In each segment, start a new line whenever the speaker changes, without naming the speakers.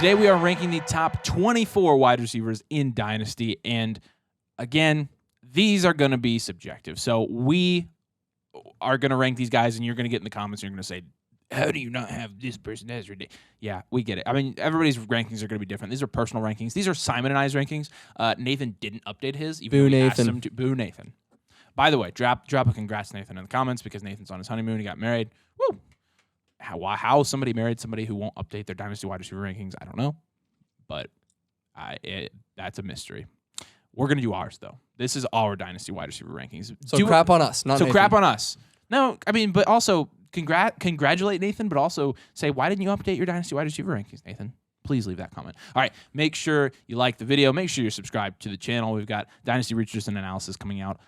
Today we are ranking the top 24 wide receivers in Dynasty, and again, these are going to be subjective. So we are going to rank these guys, and you're going to get in the comments, and you're going to say, how do you not have this person as ridiculous? Yeah, we get it. I mean, everybody's rankings are going to be different. These are personal rankings. These are Simon and I's rankings. Nathan didn't update his. Even
Boo,
though we
Nathan.
asked him to. Boo, Nathan. By the way, drop a congrats, Nathan, in the comments because Nathan's on his honeymoon. He got married. Woo! How somebody married somebody who won't update their Dynasty wide receiver rankings, I don't know. But that's a mystery. We're going to do ours, though. This is our Dynasty wide receiver rankings.
So crap on us, not
So
Nathan.
crap on us. No, I mean, but also congratulate Nathan, but also say, why didn't you update your Dynasty wide receiver rankings, Nathan? Please leave that comment. All right, make sure you like the video. Make sure you're subscribed to the channel. We've got Dynasty Research and Analysis coming out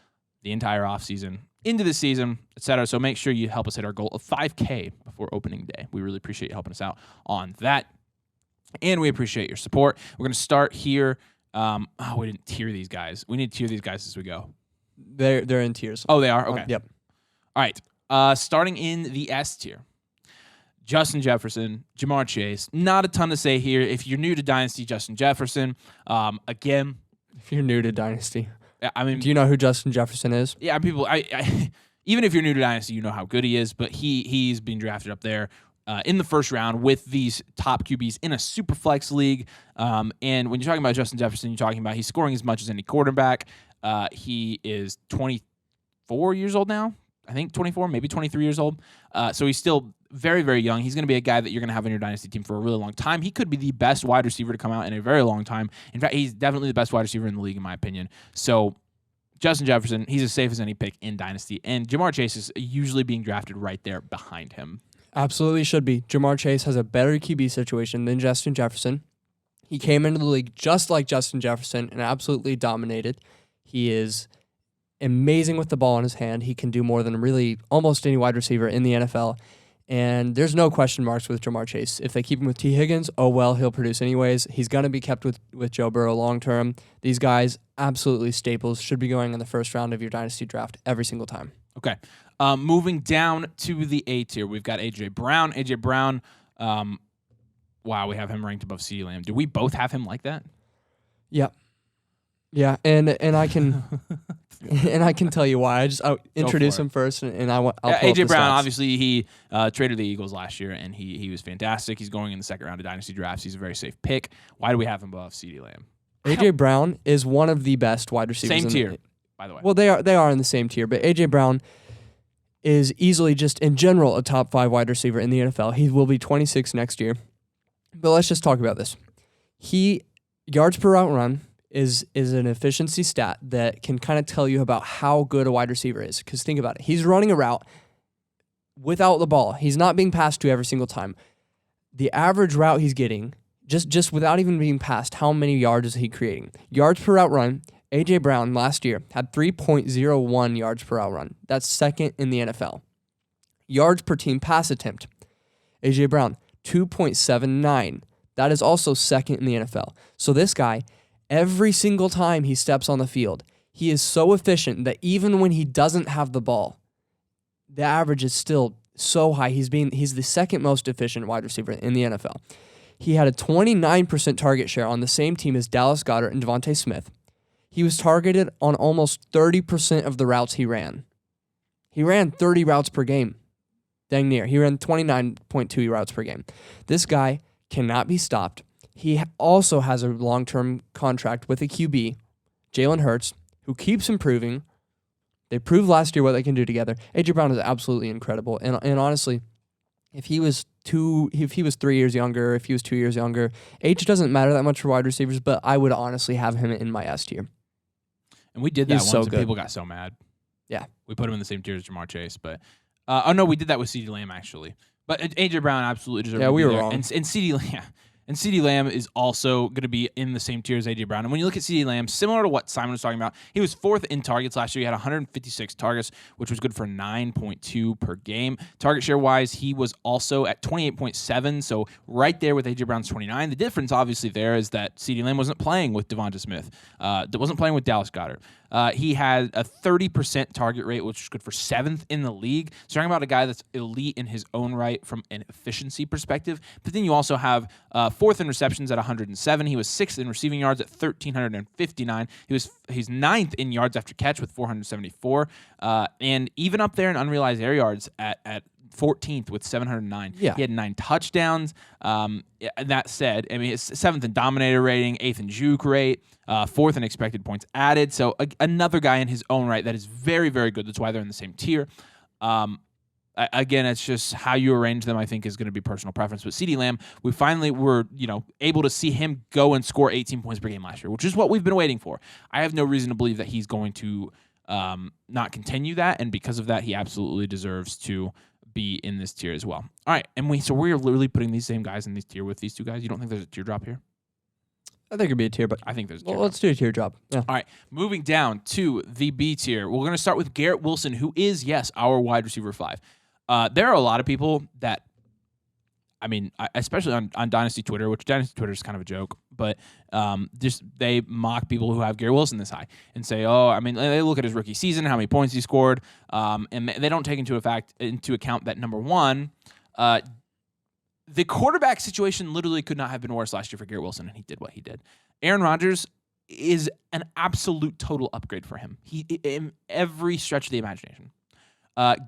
the entire offseason, into the season, etc. So make sure you help us hit our goal of 5K before opening day. We really appreciate you helping us out on that, and we appreciate your support. We're going to start here. We didn't tier these guys. We need to tier these guys as we go.
They're in tiers.
Oh, they are? Okay.
Yep.
All right. Starting in the S tier. Justin Jefferson, Jamar Chase. Not a ton to say here. If you're new to Dynasty, Justin Jefferson, again.
If you're new to Dynasty.
I mean,
do you know who Justin Jefferson is?
Yeah, people. Even if you're new to Dynasty, you know how good he is. But he's being drafted up there in the first round with these top QBs in a super flex league. And when you're talking about Justin Jefferson, you're talking about he's scoring as much as any quarterback. He is 24 years old now. I think 24, maybe 23 years old. So he's still very, very young. He's going to be a guy that you're going to have on your Dynasty team for a really long time. He could be the best wide receiver to come out in a very long time. In fact, he's definitely the best wide receiver in the league, in my opinion. So Justin Jefferson, he's as safe as any pick in Dynasty. And Jamar Chase is usually being drafted right there behind him.
Absolutely should be. Jamar Chase has a better QB situation than Justin Jefferson. He came into the league just like Justin Jefferson and absolutely dominated. He is amazing with the ball in his hand. He can do more than really almost any wide receiver in the NFL. And there's no question marks with Jamar Chase. If they keep him with T. Higgins, oh well, he'll produce anyways. He's going to be kept with Joe Burrow long term. These guys, absolutely staples, should be going in the first round of your Dynasty draft every single time.
Okay. Moving down to the A tier, we've got A.J. Brown. A.J. Brown, wow, we have him ranked above CeeDee Lamb. Do we both have him like that?
Yeah. Yeah, and I can and I can tell you why. I'll introduce him first, and I'll
A.J. Brown, obviously, he traded the Eagles last year, and he was fantastic. He's going in the second round of Dynasty drafts. He's a very safe pick. Why do we have him above CeeDee Lamb?
A.J. Brown is one of the best wide receivers.
Same tier, by the way.
Well, they are in the same tier, but A.J. Brown is easily just, in general, a top 5 wide receiver in the NFL. He will be 26 next year. But let's just talk about this. Yards per route run is an efficiency stat that can kind of tell you about how good a wide receiver is. Because think about it. He's running a route without the ball. He's not being passed to every single time. The average route he's getting, just without even being passed, how many yards is he creating? Yards per route run, A.J. Brown last year had 3.01 yards per route run. That's second in the NFL. Yards per team pass attempt, A.J. Brown, 2.79. That is also second in the NFL. So this guy, every single time he steps on the field, he is so efficient that even when he doesn't have the ball, the average is still so high. He's the second most efficient wide receiver in the NFL. He had a 29% target share on the same team as Dallas Goedert and Devontae Smith. He was targeted on almost 30% of the routes he ran. He ran 30 routes per game. Dang near. He ran 29.2 routes per game. This guy cannot be stopped. He also has a long-term contract with a QB, Jalen Hurts, who keeps improving. They proved last year what they can do together. A.J. Brown is absolutely incredible. And honestly, if he was 3 years younger, if he was 2 years younger, age doesn't matter that much for wide receivers, but I would honestly have him in my S tier.
And we did that once, and people got so mad.
Yeah.
We put him in the same tier as Jamar Chase, but we did that with CeeDee Lamb, actually. But A.J. Brown absolutely deserved to be
we were
there.
wrong.
And CeeDee Lamb is also going to be in the same tier as A.J. Brown. And when you look at CeeDee Lamb, similar to what Simon was talking about, he was 4th in targets last year. He had 156 targets, which was good for 9.2 per game. Target share-wise, he was also at 28.7, so right there with A.J. Brown's 29. The difference, obviously, there is that CeeDee Lamb wasn't playing with Devonta Smith. That wasn't playing with Dallas Goedert. He had a 30% target rate, which is good for 7th in the league. So talking about a guy that's elite in his own right from an efficiency perspective. But then you also have fourth in receptions at 107. He was sixth in receiving yards at 1,359. He's ninth in yards after catch with 474. And even up there in unrealized air yards at 14th with 709.
Yeah.
He had 9 touchdowns. That said, I mean, it's 7th in dominator rating, 8th in juke rate, 4th in expected points added. So another guy in his own right that is very, very good. That's why they're in the same tier. Again, it's just how you arrange them, I think, is going to be personal preference. But CeeDee Lamb, we finally were, able to see him go and score 18 points per game last year, which is what we've been waiting for. I have no reason to believe that he's going to not continue that, and because of that, he absolutely deserves to be in this tier as well. All right, and we're literally putting these same guys in this tier with these two guys. You don't think there's a teardrop here?
I think it'd be a tier, but
I think there's a teardrop.
Well, let's do a teardrop. Yeah.
All right, moving down to the B tier. We're going to start with Garrett Wilson, who is, yes, our wide receiver 5. There are a lot of people that, I mean, especially on Dynasty Twitter, which Dynasty Twitter is kind of a joke, but just they mock people who have Garrett Wilson this high and say, oh, I mean, they look at his rookie season, how many points he scored, and they don't take into account that, number one, the quarterback situation literally could not have been worse last year for Garrett Wilson, and he did what he did. Aaron Rodgers is an absolute total upgrade for him. He in every stretch of the imagination.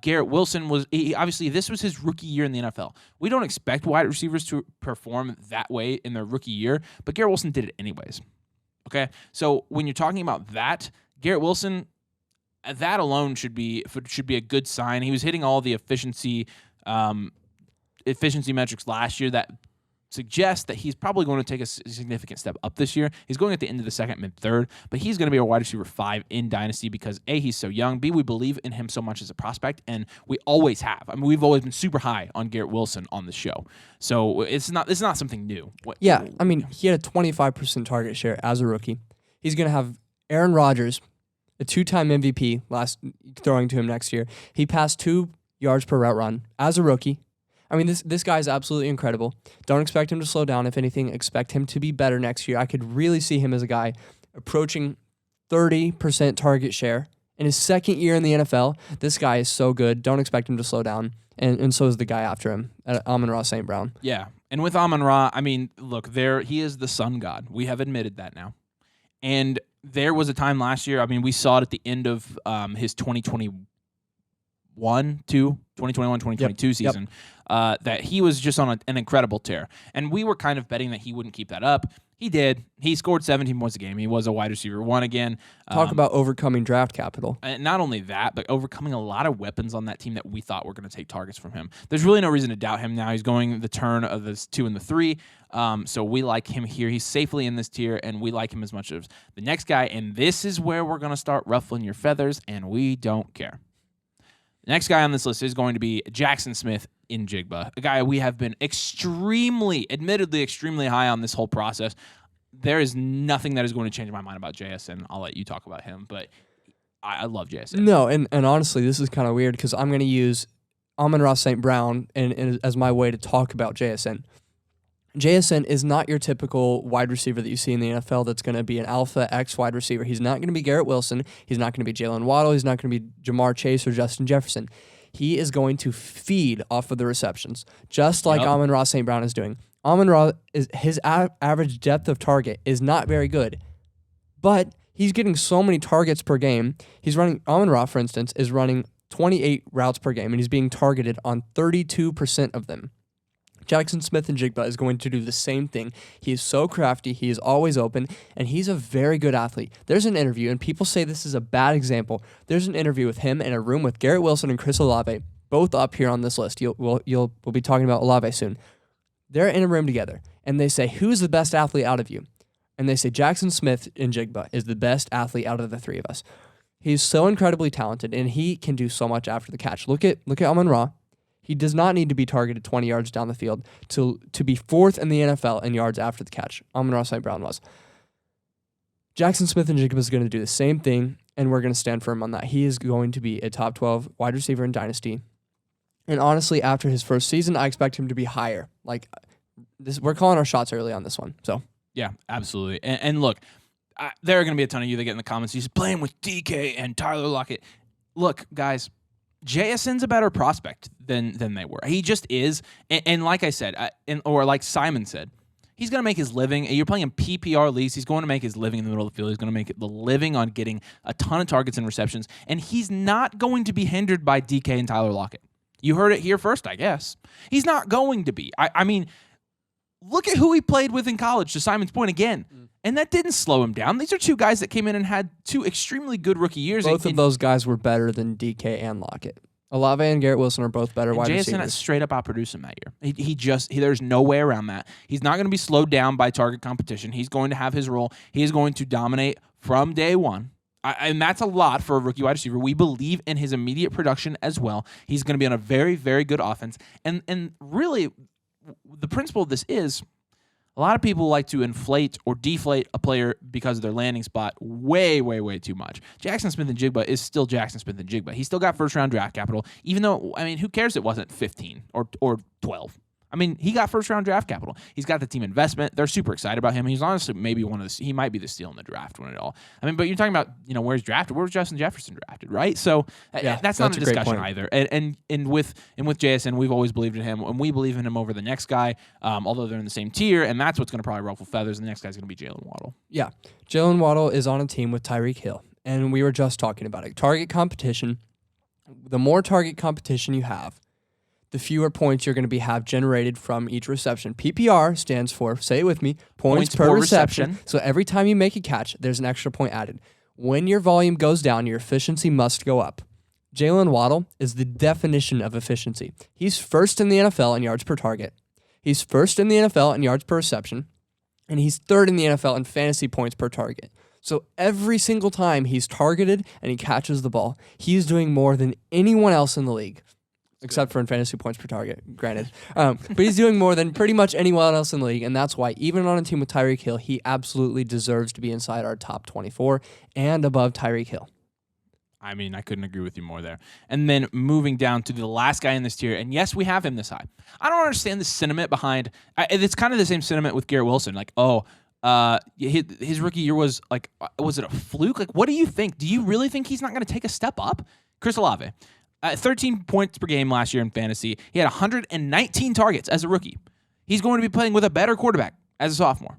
Garrett Wilson obviously this was his rookie year in the NFL. We don't expect wide receivers to perform that way in their rookie year, but Garrett Wilson did it anyways. Okay, so when you're talking about that, Garrett Wilson, that alone should be a good sign. He was hitting all the efficiency metrics last year that suggests that he's probably going to take a significant step up this year. He's going at the end of the second, mid-third, but he's going to be a wide receiver 5 in Dynasty because A, he's so young, B, we believe in him so much as a prospect, and we always have. I mean, we've always been super high on Garrett Wilson on the show. So it's not something new.
Yeah, I mean, he had a 25% target share as a rookie. He's going to have Aaron Rodgers, a 2-time MVP, throwing to him next year. He passed 2 yards per route run as a rookie. I mean, this guy is absolutely incredible. Don't expect him to slow down. If anything, expect him to be better next year. I could really see him as a guy approaching 30% target share in his second year in the NFL. This guy is so good. Don't expect him to slow down. And so is the guy after him, Amon-Ra St. Brown.
Yeah, and with Amon-Ra, I mean, look, he is the sun god. We have admitted that now. And there was a time last year, I mean, we saw it at the end of his 2021-2022 season, that he was just on an incredible tear. And we were kind of betting that he wouldn't keep that up. He did. He scored 17 points a game. He was a wide receiver 1 again.
Talk about overcoming draft capital.
And not only that, but overcoming a lot of weapons on that team that we thought were going to take targets from him. There's really no reason to doubt him now. He's going the turn of the 2 and the 3. So we like him here. He's safely in this tier, and we like him as much as the next guy. And this is where we're going to start ruffling your feathers, and we don't care. The next guy on this list is going to be Jackson Smith in Jigba, a guy we have been admittedly extremely high on this whole process. There is nothing that is going to change my mind about JSN. I'll let you talk about him, but I love JSN.
No, and honestly, this is kind of weird because I'm going to use Amon-Ra St. Brown as my way to talk about JSN. JSN is not your typical wide receiver that you see in the NFL that's going to be an alpha X wide receiver. He's not going to be Garrett Wilson. He's not going to be Jalen Waddle. He's not going to be Jamar Chase or Justin Jefferson. He is going to feed off of the receptions, just like Amon-Ra St. Brown is doing. Amon-Ra, his average depth of target is not very good, but he's getting so many targets per game. Amon-Ra, for instance, is running 28 routes per game, and he's being targeted on 32% of them. Jackson Smith and Jigba is going to do the same thing. He is so crafty. He is always open, and he's a very good athlete. There's an interview, and people say this is a bad example. There's an interview with him in a room with Garrett Wilson and Chris Olave, both up here on this list. We'll be talking about Olave soon. They're in a room together, and they say, who's the best athlete out of you? And they say Jackson Smith and Jigba is the best athlete out of the 3 of us. He's so incredibly talented, and he can do so much after the catch. Look at Amon-Ra. He does not need to be targeted 20 yards down the field to be 4th in the NFL in yards after the catch. Amon-Ra St. Brown was. Jackson Smith and Jigba is going to do the same thing, and we're going to stand firm on that. He is going to be a top 12 wide receiver in Dynasty. And honestly, after his first season, I expect him to be higher. Like this, we're calling our shots early on this one. So
yeah, absolutely. And look, there are going to be a ton of you that get in the comments. He's playing with DK and Tyler Lockett. Look, guys. JSN's a better prospect than they were. He just is. And like I said, or like Simon said, He's going to make his living. You're playing in PPR leagues. He's going to make his living in the middle of the field. He's going to make the living on getting a ton of targets and receptions. And he's not going to be hindered by DK and Tyler Lockett. You heard it here first, I guess. He's not going to be. I mean, look at who he played with in college, to Simon's point again. And that didn't slow him down. These are two guys that came in and had two extremely good rookie years.
Both of those guys were better than DK and Lockett. Olave and Garrett Wilson are both better wide receivers.
JSN straight up outproduced him that year. There's no way around that. He's not going to be slowed down by target competition. He's going to have his role. He is going to dominate from day one. And that's a lot for a rookie wide receiver. We believe in his immediate production as well. He's going to be on a very, very good offense. And really, the principle of this is a lot of people like to inflate or deflate a player because of their landing spot way, way, way too much. Jackson Smith-Njigba is still Jackson Smith-Njigba. He's still got first-round draft capital, even though, I mean, who cares it wasn't 15 or 12? I mean, he got first-round draft capital. He's got the team investment. They're super excited about him. He's honestly maybe he might be the steal in the draft when it all. I mean, but you're talking about, where's drafted? Where's Justin Jefferson drafted, right? So that's not a discussion either. And with JSN, we've always believed in him, and we believe in him over the next guy, although they're in the same tier, and that's what's going to probably ruffle feathers. The next guy's going to be Jalen Waddle.
Yeah, Jalen Waddle is on a team with Tyreek Hill, and we were just talking about it. Target competition. The more target competition you have, the fewer points you're going to have generated from each reception. PPR stands for, say it with me, points per reception. So every time you make a catch, there's an extra point added. When your volume goes down, your efficiency must go up. Jalen Waddle is the definition of efficiency. He's first in the NFL in yards per target. He's first in the NFL in yards per reception. And he's third in the NFL in fantasy points per target. So every single time he's targeted and he catches the ball, he's doing more than anyone else in the league. Except for in fantasy points per target, granted. But he's doing more than pretty much anyone else in the league, and that's why even on a team with Tyreek Hill, he absolutely deserves to be inside our top 24 and above Tyreek Hill.
I mean, I couldn't agree with you more there. And then moving down to the last guy in this tier, and yes, we have him this high. I don't understand the sentiment behind. It's kind of the same sentiment with Garrett Wilson. Like, his rookie year was like, was it a fluke? Like, what do you think? Do you really think he's not going to take a step up? Chris Olave. 13 points per game last year in fantasy. He had 119 targets as a rookie. He's going to be playing with a better quarterback as a sophomore.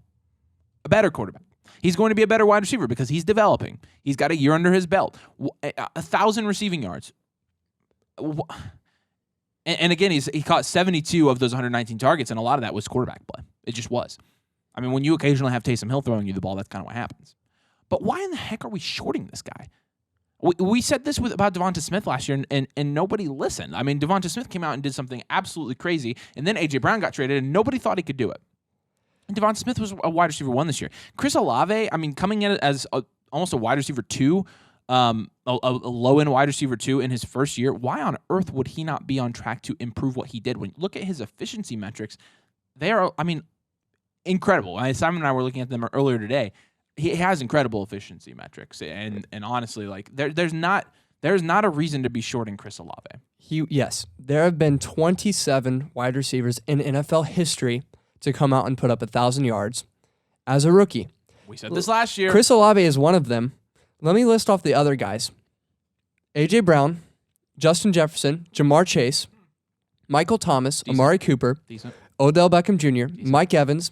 A better quarterback. He's going to be a better wide receiver because he's developing. He's got a year under his belt. 1,000 receiving yards. And again, he caught 72 of those 119 targets, and a lot of that was quarterback play. It just was. I mean, when you occasionally have Taysom Hill throwing you the ball, that's kind of what happens. But why in the heck are we shorting this guy? We said this about Devonta Smith last year, and nobody listened. I mean, Devonta Smith came out and did something absolutely crazy, and then A.J. Brown got traded, and nobody thought he could do it. And Devonta Smith was a wide receiver 1 this year. Chris Olave, I mean, coming in as almost a wide receiver 2, a low-end wide receiver 2 in his first year, why on earth would he not be on track to improve what he did? When you look at his efficiency metrics, they are, I mean, incredible. Simon and I were looking at them earlier today. He has incredible efficiency metrics, and honestly, like there's not a reason to be shorting Chris Olave.
Yes, there have been 27 wide receivers in NFL history to come out and put up 1,000 yards as a rookie.
We said this last year.
Chris Olave is one of them. Let me list off the other guys: A.J. Brown, Justin Jefferson, Jamar Chase, Michael Thomas,
Decent.
Amari Cooper,
Decent.
Odell Beckham Jr., Mike Evans,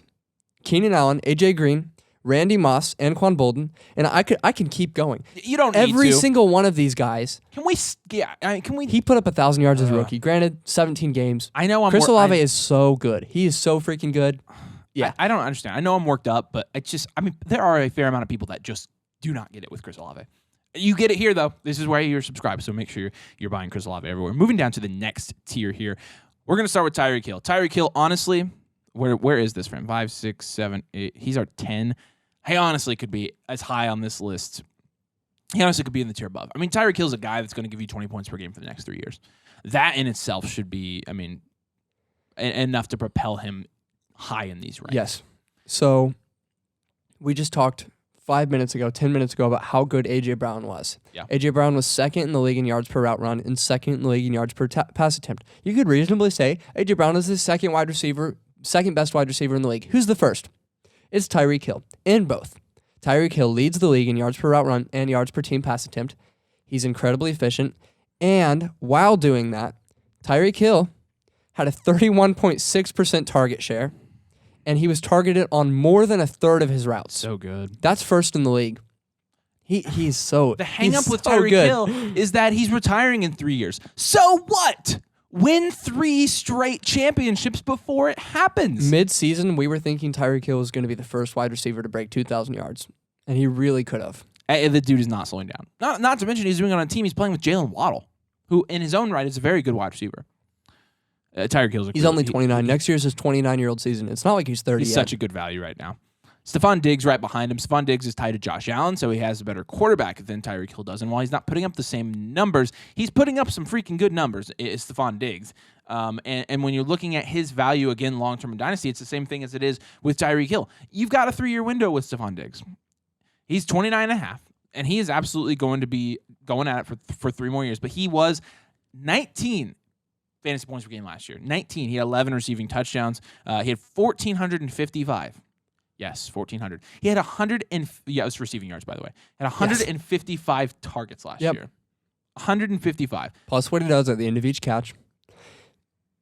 Keenan Allen, A.J. Green, Randy Moss, Anquan Bolden, and I can keep going.
You don't need
Every
to.
single one of these guys.
Can we? Yeah. Can we?
He put up 1,000 yards as a rookie. Granted, 17 games.
I know.
Chris Olave is so good. He is so freaking good. Yeah.
I don't understand. I know I'm worked up, but there are a fair amount of people that just do not get it with Chris Olave. You get it here, though. This is where you're subscribed, so make sure you're buying Chris Olave everywhere. Moving down to the next tier here, we're going to start with Tyreek Hill. Tyreek Hill, honestly, where is this from? 5, 6, 7, 8. He's our 10. He honestly could be as high on this list. He honestly could be in the tier above. I mean, Tyreek Hill's a guy that's going to give you 20 points per game for the next 3 years. That in itself should be, I mean, enough to propel him high in these ranks.
Yes. So we just talked 10 minutes ago about how good A.J. Brown was.
Yeah.
A.J. Brown was second in the league in yards per route run and second in the league in yards per pass attempt. You could reasonably say A.J. Brown is the second best wide receiver in the league. Who's the first? It's Tyreek Hill in both. Tyreek Hill leads the league in yards per route run and yards per team pass attempt. He's incredibly efficient. And while doing that, Tyreek Hill had a 31.6% target share and he was targeted on more than a third of his routes.
So good.
That's first in the league. He's so
The hang up
he's
with
so
Tyreek
good.
Hill is that he's retiring in 3 years. So what? Win 3 straight championships before it happens.
Mid-season, we were thinking Tyreek Hill was going to be the first wide receiver to break 2,000 yards, and he really could have.
The dude is not slowing down. Not to mention he's doing it on a team. He's playing with Jalen Waddle, who in his own right is a very good wide receiver. Tyreek Hill's
He's only 29. Next year's his 29-year-old season. It's not like he's 30
He's
yet.
such a good value right now. Stephon Diggs right behind him. Stephon Diggs is tied to Josh Allen, so he has a better quarterback than Tyreek Hill does. And while he's not putting up the same numbers, he's putting up some freaking good numbers, is Stephon Diggs. And when you're looking at his value, again, long-term in Dynasty, it's the same thing as it is with Tyreek Hill. You've got a 3-year window with Stephon Diggs. He's 29.5, and he is absolutely going to be going at it for 3 more years. But he was 19 fantasy points per game last year. 19. He had 11 receiving touchdowns. He had 1,455. Yes, 1,400. He had 100 and it was receiving yards, by the way. Had 155 targets last year. 155
plus what he does at the end of each catch.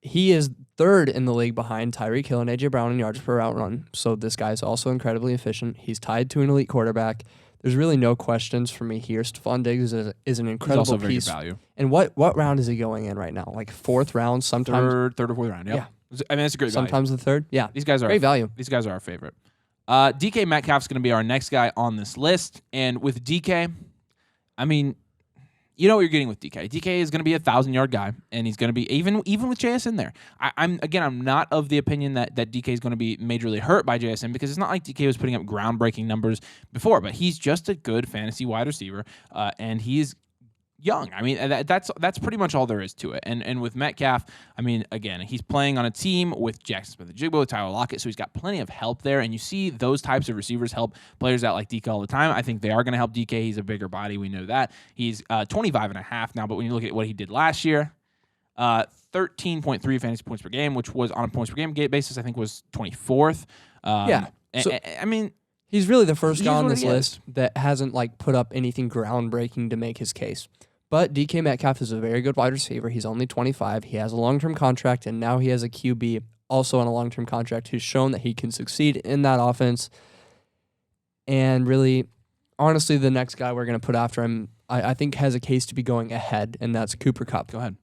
He is third in the league behind Tyreek Hill and AJ Brown in yards per route run. So this guy is also incredibly efficient. He's tied to an elite quarterback. There's really no questions for me here. Stephon Diggs is an incredible
He's also very
piece.
good value.
And what round is he going in right now? Like 4th round, sometimes
third or fourth round. Yep.
Yeah.
I mean, that's a great value.
sometimes the 3rd. Yeah,
These guys are
great value.
These guys are our favorite. DK Metcalf's going to be our next guy on this list. And with DK, I mean, you know what you're getting with DK. DK is going to be a 1,000-yard guy, and he's going to be even with JS in there. I'm not of the opinion that DK is going to be majorly hurt by JSN because it's not like DK was putting up groundbreaking numbers before, but he's just a good fantasy wide receiver, and he's young. I mean, that's pretty much all there is to it. And with Metcalf, I mean, again, he's playing on a team with Jackson Smith-Njigba, with Tyler Lockett, so he's got plenty of help there. And you see those types of receivers help players out like DK all the time. I think they are going to help DK. He's a bigger body. We know that. He's 25.5 now, but when you look at what he did last year, 13.3 fantasy points per game, which was on a points per game basis, I think was 24th.
So,
I mean,
he's really the first guy on
what
this
he is.
list that hasn't like put up anything groundbreaking to make his case. But DK Metcalf is a very good wide receiver. He's only 25. He has a long-term contract, and now he has a QB also on a long-term contract who's shown that he can succeed in that offense. And really, honestly, the next guy we're going to put after him, I think has a case to be going ahead, and that's Cooper Kupp.
Go ahead.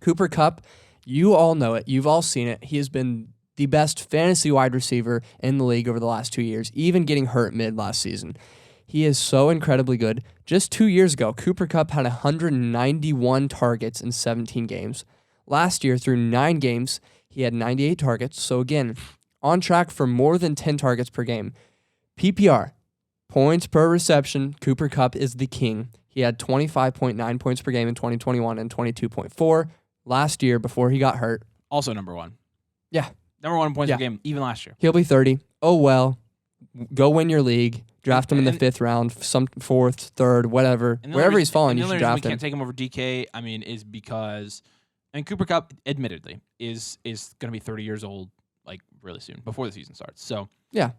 Cooper Kupp, you all know it. You've all seen it. He has been the best fantasy wide receiver in the league over the last 2 years, even getting hurt mid last season. He is so incredibly good. Just 2 years ago, Cooper Kupp had 191 targets in 17 games. Last year, through 9 games, he had 98 targets. So again, on track for more than 10 targets per game. PPR, points per reception, Cooper Kupp is the king. He had 25.9 points per game in 2021 and 22.4 last year before he got hurt.
Also number 1.
Yeah.
Number 1 in points per game, even last year.
He'll be 30. Oh, well. Go win your league. Draft him in the 5th round, some 4th, 3rd, whatever. Wherever he's falling, you should draft
him. We
him.
can't take him over DK, I mean, is because Cooper Kupp, admittedly, is going to be 30 years old, like, really soon, before the season starts. So,
yeah.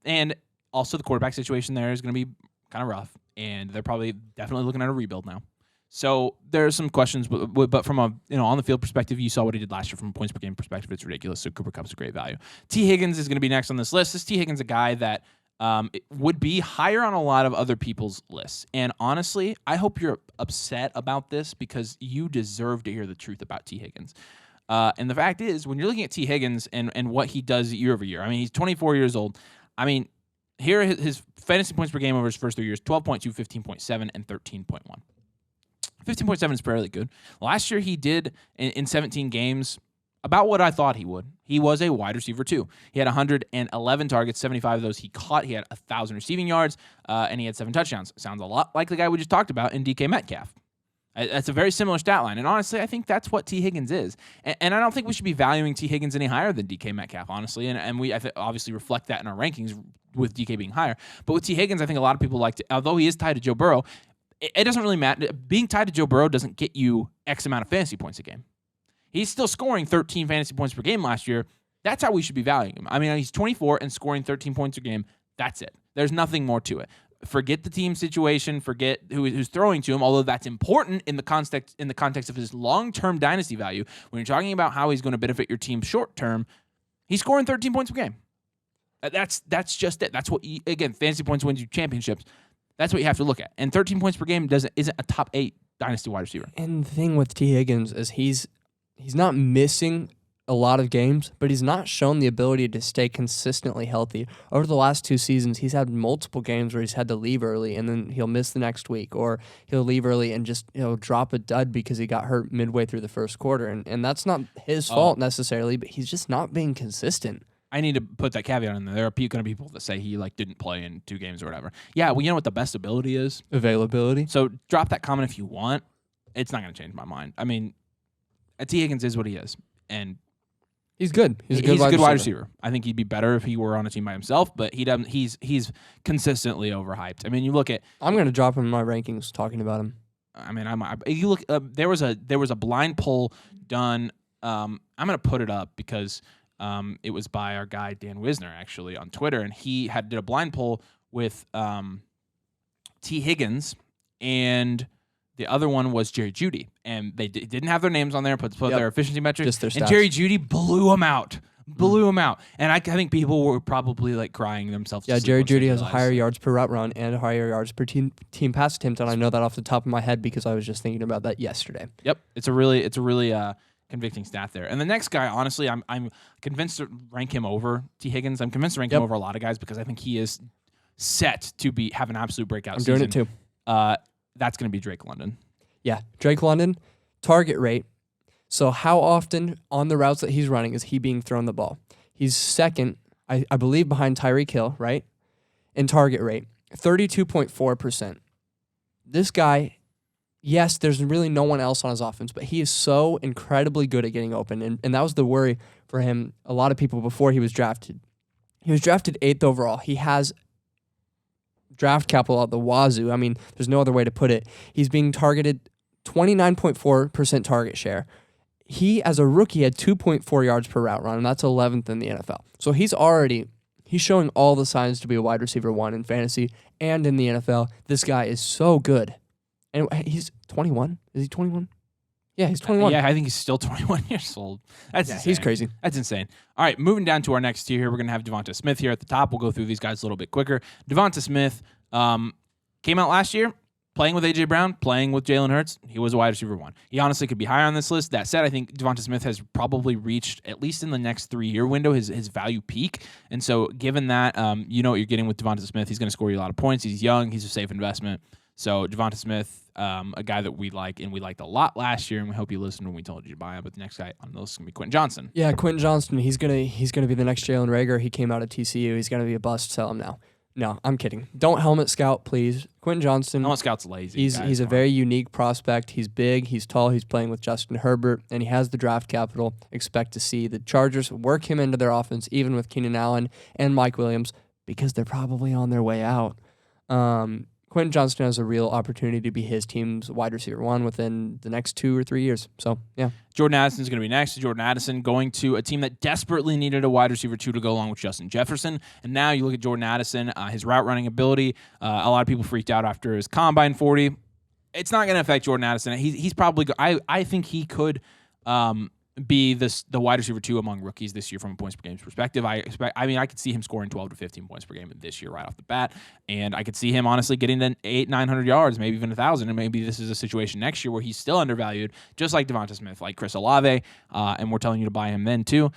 And also the quarterback situation there is going to be kind of rough, and they're probably definitely looking at a rebuild now. So there's some questions, but from a on the field perspective, you saw what he did last year. From a points per game perspective, it's ridiculous. So Cooper Kupp's a great value. T. Higgins is going to be next on this list. This T. Higgins, a guy that it would be higher on a lot of other people's lists. And honestly, I hope you're upset about this because you deserve to hear the truth about T. Higgins. And the fact is, when you're looking at T. Higgins and what he does year over year, I mean, he's 24 years old. I mean, here are his fantasy points per game over his first 3 years: 12.2, 15.7, and 13.1. 15.7 is fairly good. Last year, he did, in 17 games, about what I thought he would. He was a wide receiver, too. He had 111 targets, 75 of those he caught. He had 1,000 receiving yards, and he had 7 touchdowns. Sounds a lot like the guy we just talked about in DK Metcalf. That's a very similar stat line. And honestly, I think that's what T. Higgins is. And I don't think we should be valuing T. Higgins any higher than DK Metcalf, honestly. And we obviously reflect that in our rankings with DK being higher. But with T. Higgins, I think a lot of people like to, although he is tied to Joe Burrow, it doesn't really matter. Being tied to Joe Burrow doesn't get you X amount of fantasy points a game. He's still scoring 13 fantasy points per game last year. That's how we should be valuing him. I mean, he's 24 and scoring 13 points a game. That's it. There's nothing more to it. Forget the team situation. Forget who's throwing to him, although that's important in the context of his long-term dynasty value. When you're talking about how he's going to benefit your team short-term, he's scoring 13 points per game. That's just it. That's what again, fantasy points wins you championships. That's what you have to look at. And 13 points per game isn't a top 8 dynasty wide receiver.
And the thing with T. Higgins is he's not missing a lot of games, but he's not shown the ability to stay consistently healthy. Over the last 2 seasons, he's had multiple games where he's had to leave early, and then he'll miss the next week, or he'll leave early and just drop a dud because he got hurt midway through the first quarter. And that's not his fault necessarily, but he's just not being consistent.
I need to put that caveat in there. There are going to be people that say he didn't play in 2 games or whatever. Yeah, well, you know what the best ability is?
Availability.
So drop that comment if you want. It's not going to change my mind. I mean, T. Higgins is what he is, and
he's good. He's a
good
wide
wide receiver. I think he'd be better if he were on a team by himself, but he doesn't. He's consistently overhyped. I mean, you look at.
I'm going to drop him in my rankings talking about him.
I mean, you look. There was a blind poll done. I'm going to put it up because. It was by our guy Dan Wisner actually on Twitter, and he did a blind poll with T. Higgins, and the other one was Jerry Jeudy, and they didn't have their names on there, put their efficiency metrics,
just their stats.
And Jerry Jeudy blew him out. And I think people were probably crying themselves.
Yeah, Jerry Jeudy has higher yards per route run and higher yards per team pass attempt, and I know that off the top of my head because I was just thinking about that yesterday.
Yep, it's a really convicting stat there. And the next guy, honestly, I'm convinced to rank him over T. Higgins. I'm convinced to rank him over a lot of guys because I think he is set to have an absolute breakout season.
I'm doing it
too. That's going to be Drake London.
Yeah, Drake London, target rate. So how often on the routes that he's running is he being thrown the ball? He's second, I believe, behind Tyreek Hill, right? In target rate, 32.4%. This guy... Yes, there's really no one else on his offense, but he is so incredibly good at getting open, and that was the worry for him. A lot of people before he was drafted. He was drafted 8th overall. He has draft capital out the wazoo. I mean, there's no other way to put it. He's being targeted 29.4% target share. He, as a rookie, had 2.4 yards per route run, and that's 11th in the NFL. So he's showing all the signs to be a wide receiver 1 in fantasy and in the NFL. This guy is so good. And he's 21. Is he 21? Yeah, he's 21.
Yeah, I think he's still 21 years old. That's insane.
He's crazy.
That's insane. All right, moving down to our next tier here, we're going to have Devonta Smith here at the top. We'll go through these guys a little bit quicker. Devonta Smith came out last year playing with A.J. Brown, playing with Jalen Hurts. He was a wide receiver 1. He honestly could be higher on this list. That said, I think Devonta Smith has probably reached, at least in the next 3-year window, his value peak. And so given that, you know what you're getting with Devonta Smith. He's going to score you a lot of points. He's young. He's a safe investment. So Devonta Smith, a guy that we like, and we liked a lot last year, and we hope you listened when we told you to buy him. But the next guy on the list is going to be Quentin Johnston.
Yeah, Quentin Johnston, he's gonna be the next Jalen Reagor. He came out of TCU. He's going to be a bust. Sell him now. No, I'm kidding. Don't helmet scout, please. Quentin Johnston.
Helmet scout's lazy.
He's a very unique prospect. He's big. He's tall. He's playing with Justin Herbert, and he has the draft capital. Expect to see the Chargers work him into their offense, even with Keenan Allen and Mike Williams, because they're probably on their way out. Quentin Johnston has a real opportunity to be his team's wide receiver 1 within the next 2 or 3 years. So, yeah.
Jordan Addison's going to be next. Jordan Addison going to a team that desperately needed a wide receiver 2 to go along with Justin Jefferson. And now you look at Jordan Addison, his route running ability. A lot of people freaked out after his Combine 40. It's not going to affect Jordan Addison. He's probably I think he could be the wide receiver 2 among rookies this year from a points per game perspective. I could see him scoring 12 to 15 points per game this year right off the bat, and I could see him honestly getting to 800-900 yards, maybe even 1,000, and maybe this is a situation next year where he's still undervalued, just like Devonta Smith, like Chris Olave, and we're telling you to buy him then too.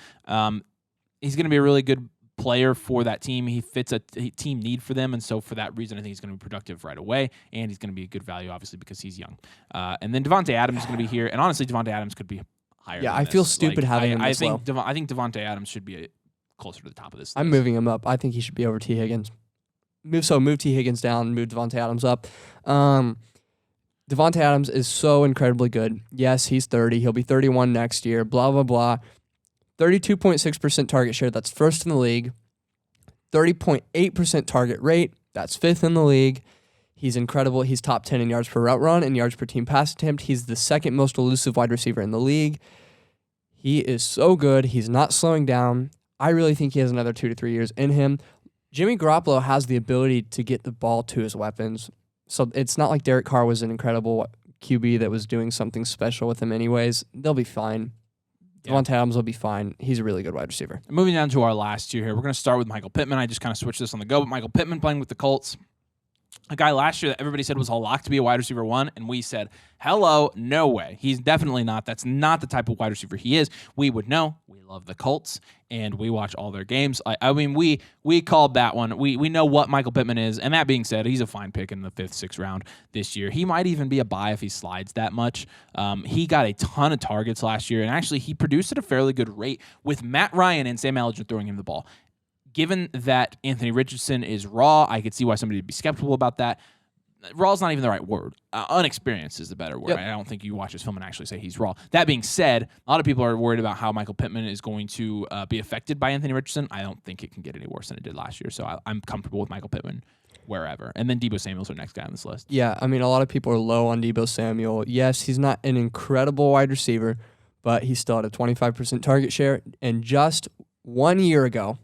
He's going to be a really good player for that team. He fits a team need for them, and so for that reason, I think he's going to be productive right away, and he's going to be a good value, obviously, because he's young. And then Devontae Adams is going to be here, and honestly, Devontae Adams could be higher.
Yeah, I feel stupid having him this low.
I think Devontae Adams should be closer to the top of this list.
I'm moving him up. I think he should be over T. Higgins. Move T. Higgins down, move Devontae Adams up. Devontae Adams is so incredibly good. Yes, he's 30. He'll be 31 next year, blah, blah, blah. 32.6% target share. That's first in the league. 30.8% target rate. That's fifth in the league. He's incredible. He's top 10 in yards per route run and yards per team pass attempt. He's the second most elusive wide receiver in the league. He is so good. He's not slowing down. I really think he has another 2 to 3 years in him. Jimmy Garoppolo has the ability to get the ball to his weapons. So it's not like Derek Carr was an incredible QB that was doing something special with him anyways. They'll be fine.
Yeah.
Devontae Adams will be fine. He's a really good wide receiver.
Moving down to our last tier here, we're going to start with Michael Pittman. I just kind of switched this on the go, but Michael Pittman playing with the Colts. A guy last year that everybody said was a lock to be a wide receiver 1, and we said, hello, no way. He's definitely not. That's not the type of wide receiver he is. We would know. We love the Colts, and we watch all their games. I mean, we called that one. We know what Michael Pittman is, and that being said, he's a fine pick in the 5th, 6th round this year. He might even be a buy if he slides that much. He got a ton of targets last year, and actually he produced at a fairly good rate with Matt Ryan and Sam Ellinger throwing him the ball. Given that Anthony Richardson is raw, I could see why somebody would be skeptical about that. Raw is not even the right word. Unexperienced is the better word.
Yep.
I don't think you watch his film and actually say he's raw. That being said, a lot of people are worried about how Michael Pittman is going to be affected by Anthony Richardson. I don't think it can get any worse than it did last year, so I'm comfortable with Michael Pittman wherever. And then Deebo Samuel's our next guy on this list.
Yeah, I mean, a lot of people are low on Deebo Samuel. Yes, he's not an incredible wide receiver, but he's still at a 25% target share. And just 1 year ago,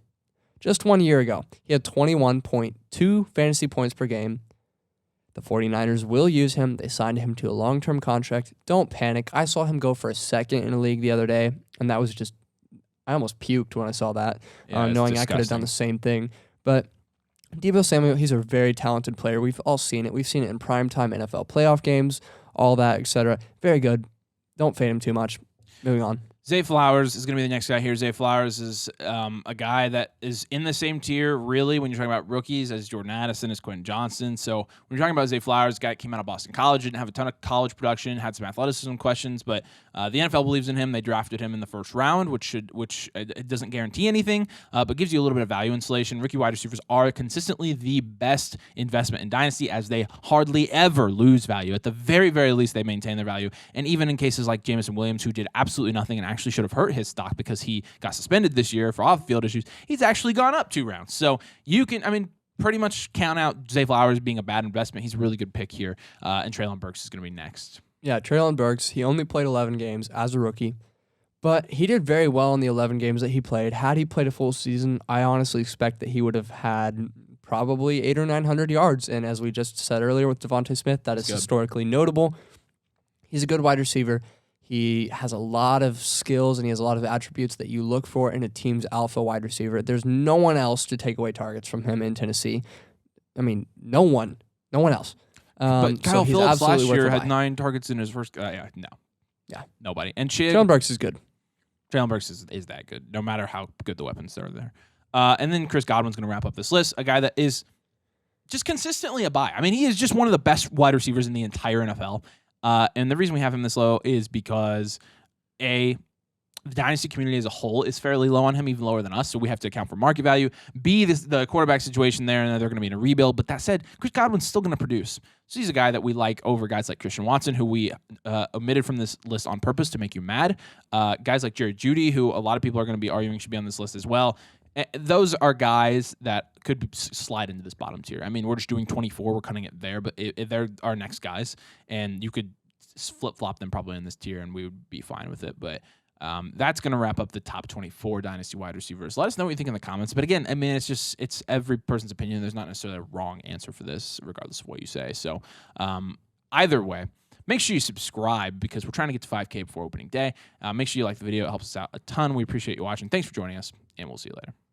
he had 21.2 fantasy points per game. The 49ers will use him. They signed him to a long-term contract. Don't panic. I saw him go for a second in a league the other day, and that was just, I almost puked when I saw that, knowing I could have done the same thing. But Deebo Samuel, he's a very talented player. We've all seen it. We've seen it in primetime NFL playoff games, all that, etc. Very good. Don't fade him too much. Moving on.
Zay Flowers is going to be the next guy here. Zay Flowers is a guy that is in the same tier, really, when you're talking about rookies, as Jordan Addison, as Quentin Johnson. So when you're talking about Zay Flowers, guy came out of Boston College, didn't have a ton of college production, had some athleticism questions, but the NFL believes in him. They drafted him in the 1st round, which it doesn't guarantee anything, but gives you a little bit of value insulation. Rookie wide receivers are consistently the best investment in Dynasty, as they hardly ever lose value. At the very, very least, they maintain their value. And even in cases like Jameson Williams, who did absolutely nothing and actually should have hurt his stock because he got suspended this year for off-field issues, he's actually gone up 2 rounds. So you can, pretty much count out Zay Flowers being a bad investment. He's a really good pick here, and Treylon Burks is going to be next.
Yeah, Treylon Burks, he only played 11 games as a rookie, but he did very well in the 11 games that he played. Had he played a full season, I honestly expect that he would have had probably 800 or 900 yards, and as we just said earlier with Devontae Smith, that is historically notable. He's a good wide receiver. He has a lot of skills, and he has a lot of attributes that you look for in a team's alpha wide receiver. There's no one else to take away targets from him in Tennessee. No one else.
But Kyle
so
Phillips last year had 9 targets in his first. Nobody. And
Treylon Burks is good.
Treylon Burks is that good, no matter how good the weapons are there. And then Chris Godwin's going to wrap up this list, a guy that is just consistently a buy. He is just one of the best wide receivers in the entire NFL. And the reason we have him this low is because, A, the Dynasty community as a whole is fairly low on him, even lower than us, so we have to account for market value. B, the quarterback situation there, and they're going to be in a rebuild. But that said, Chris Godwin's still going to produce. So he's a guy that we like over guys like Christian Watson, who we omitted from this list on purpose to make you mad. Guys like Jerry Jeudy, who a lot of people are going to be arguing should be on this list as well. Those are guys that could slide into this bottom tier. We're just doing 24. We're cutting it there, but they're our next guys, and you could flip-flop them probably in this tier, and we would be fine with it. But that's going to wrap up the top 24 Dynasty wide receivers. Let us know what you think in the comments. But again, it's every person's opinion. There's not necessarily a wrong answer for this, regardless of what you say. So either way, make sure you subscribe, because we're trying to get to 5K before opening day. Make sure you like the video. It helps us out a ton. We appreciate you watching. Thanks for joining us, and we'll see you later.